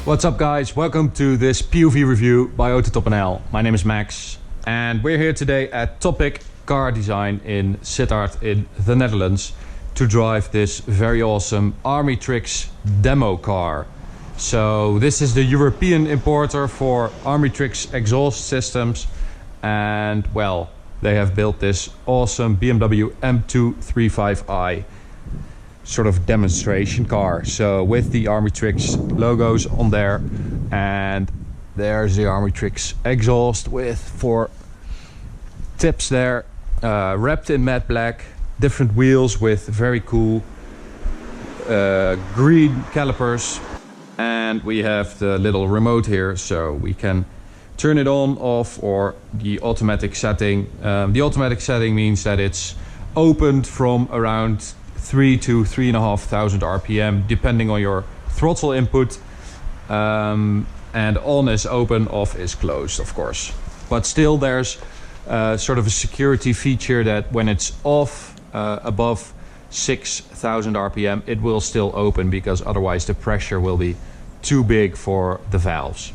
What's up guys, welcome to this POV review by AutoTopNL. My name is Max and we're here today at Topic Car Design in Sittard in the Netherlands to drive this very awesome ARMYTRIX demo car. So this is the European importer for ARMYTRIX exhaust systems, and well, they have built this awesome BMW M235i sort of demonstration car. So with the ARMYTRIX logos on there, and there's the ARMYTRIX exhaust with 4 tips there, wrapped in matte black, different wheels with very cool green calipers, and we have the little remote here so we can turn it on, off, or the automatic setting. The automatic setting means that it's opened from around 3 to 3,500 RPM depending on your throttle input, and on is open, off is closed, of course. But still there's sort of a security feature that when it's off above 6,000 RPM it will still open, because otherwise the pressure will be too big for the valves.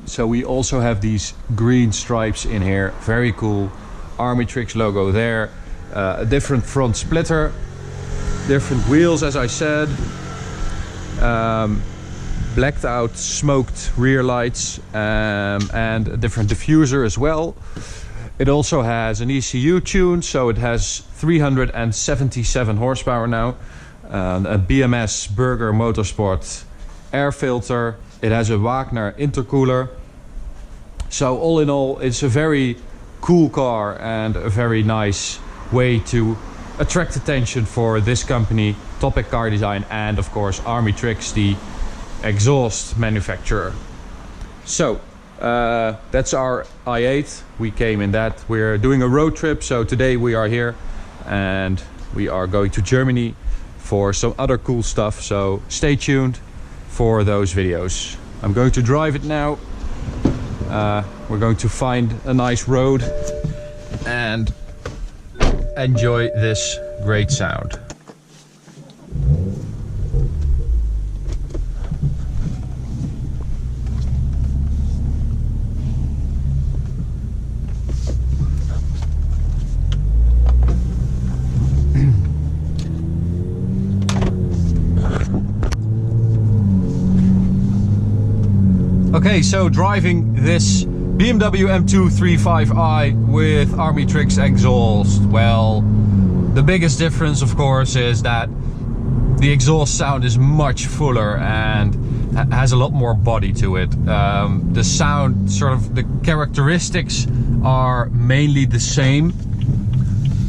So we also have these green stripes in here, very cool. ARMYTRIX logo there, a different front splitter, different wheels as I said, blacked out smoked rear lights, and a different diffuser as well. It also has an ECU tune, so it has 377 horsepower now, a BMS Berger Motorsport air filter. It has a Wagner intercooler. So all in all, it's a very cool car and a very nice way to attract attention for this company, Topic Car Design, and of course ARMYTRIX, the exhaust manufacturer. So that's our i8. We came in that. We're doing a road trip, so today we are here and we are going to Germany for some other cool stuff, so stay tuned for those videos. I'm going to drive it now. We're going to find a nice road and enjoy this great sound. Okay, so driving this BMW M235i with ARMYTRIX exhaust. Well, the biggest difference of course is that the exhaust sound is much fuller and has a lot more body to it. The sound, sort of the characteristics are mainly the same,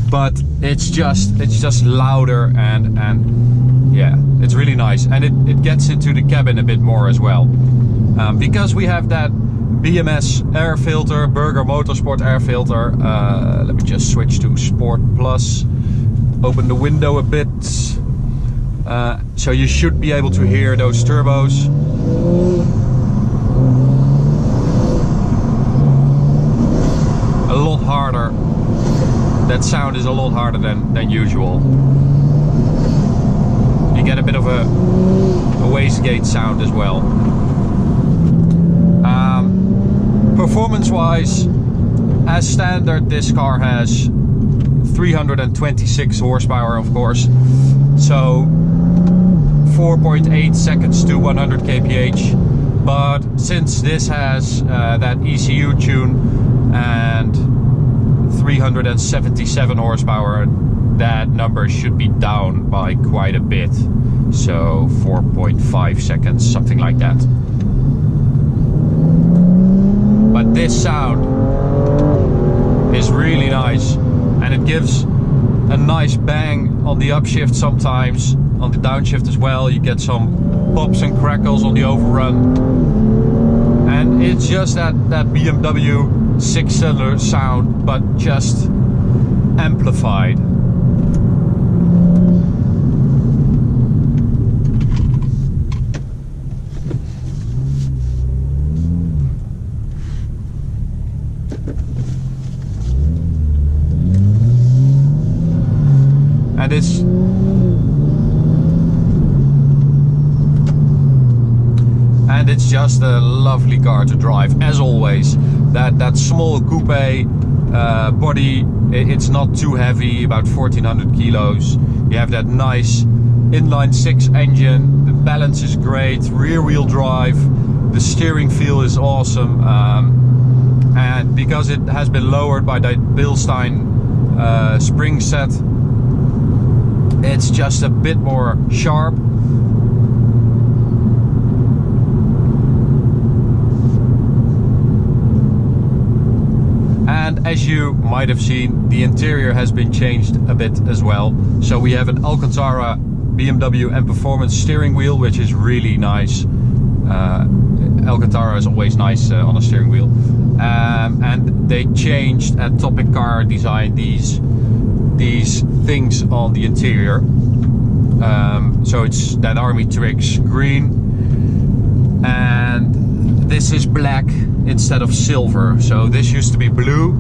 but it's just louder and yeah, it's really nice, and it gets into the cabin a bit more as well. Because we have that BMS air filter, Berger Motorsport air filter. Let me just switch to Sport Plus, open the window a bit, so you should be able to hear those turbos. A lot harder. That sound is a lot harder than usual. You get a bit of a wastegate sound as well. Performance-wise, as standard, this car has 326 horsepower, of course. So 4.8 seconds to 100 kph. But since this has that ECU tune and 377 horsepower, that number should be down by quite a bit. So 4.5 seconds, something like that. But this sound is really nice, and it gives a nice bang on the upshift sometimes, on the downshift as well. You get some pops and crackles on the overrun, and it's just that BMW 6-cylinder sound, but just amplified. and it's just a lovely car to drive, as always. That small coupe body, it's not too heavy, about 1400 kilos. You have that nice inline 6 engine, the balance is great, rear wheel drive, the steering feel is awesome, and because it has been lowered by that Bilstein spring set, it's just a bit more sharp. And as you might have seen, the interior has been changed a bit as well. So we have an Alcantara BMW M Performance steering wheel, which is really nice. Alcantara is always nice on a steering wheel. And they changed at Topic Car Design these things on the interior. So it's that ARMYTRIX green, and this is black instead of silver. So this used to be blue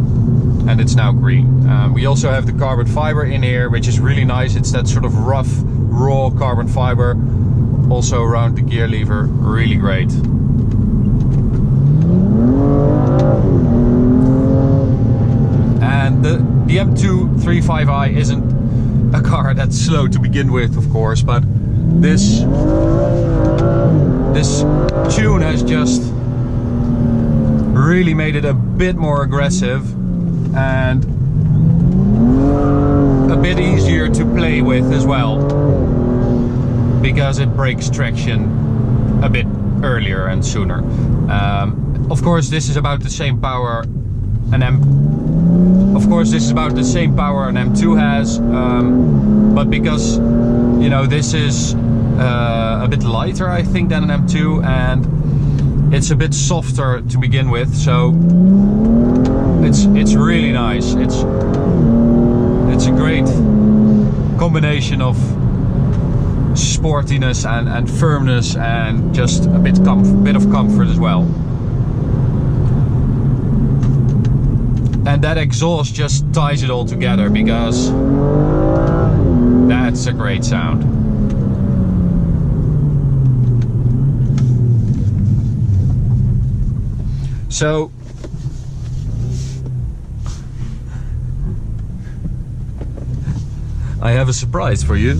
and it's now green. We also have the carbon fiber in here, which is really nice. It's that sort of rough, raw carbon fiber, also around the gear lever, really great. And the M235i isn't a car that's slow to begin with, of course, but this tune has just really made it a bit more aggressive and a bit easier to play with as well, because it breaks traction a bit earlier and sooner. Of course, this is about the same power an M2 has, but because, you know, this is a bit lighter, I think, than an M2, and it's a bit softer to begin with, so it's really nice. It's a great combination of sportiness and firmness, and just a bit of comfort as well. And that exhaust just ties it all together, because that's a great sound. So I have a surprise for you.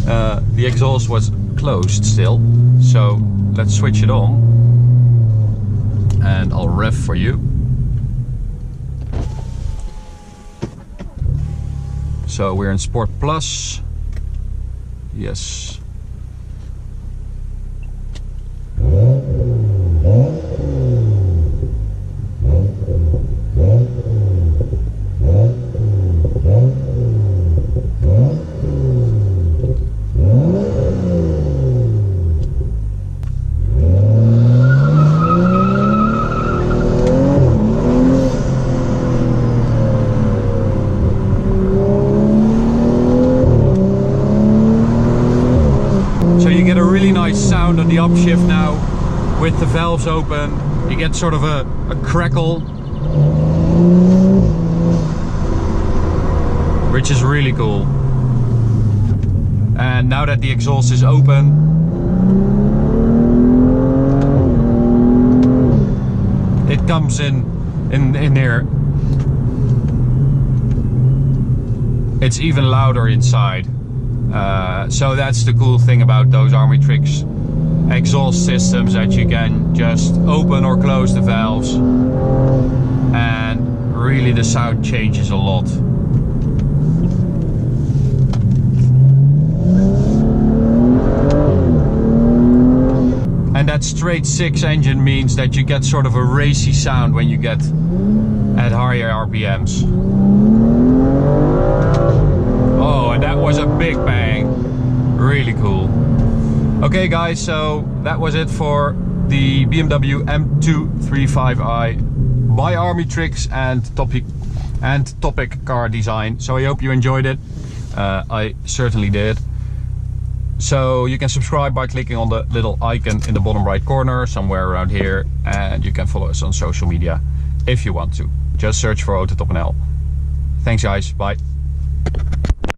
The exhaust was closed still, so let's switch it on and I'll rev for you. So we're in Sport Plus. Yes. Sound on the upshift now with the valves open. You get sort of a crackle, which is really cool. And now that the exhaust is open, it comes in here. It's even louder inside. So that's the cool thing about those ARMYTRIX exhaust systems, that you can just open or close the valves and really the sound changes a lot. And that straight 6 engine means that you get sort of a racy sound when you get at higher RPMs. Oh, and that was a big bang. Really cool. Okay guys, so that was it for the BMW M235i by ARMYTRIX and Topic Car Design. So I hope you enjoyed it. I certainly did. So you can subscribe by clicking on the little icon in the bottom right corner, somewhere around here, and you can follow us on social media if you want to. Just search for AutoTopNL. Thanks guys, bye.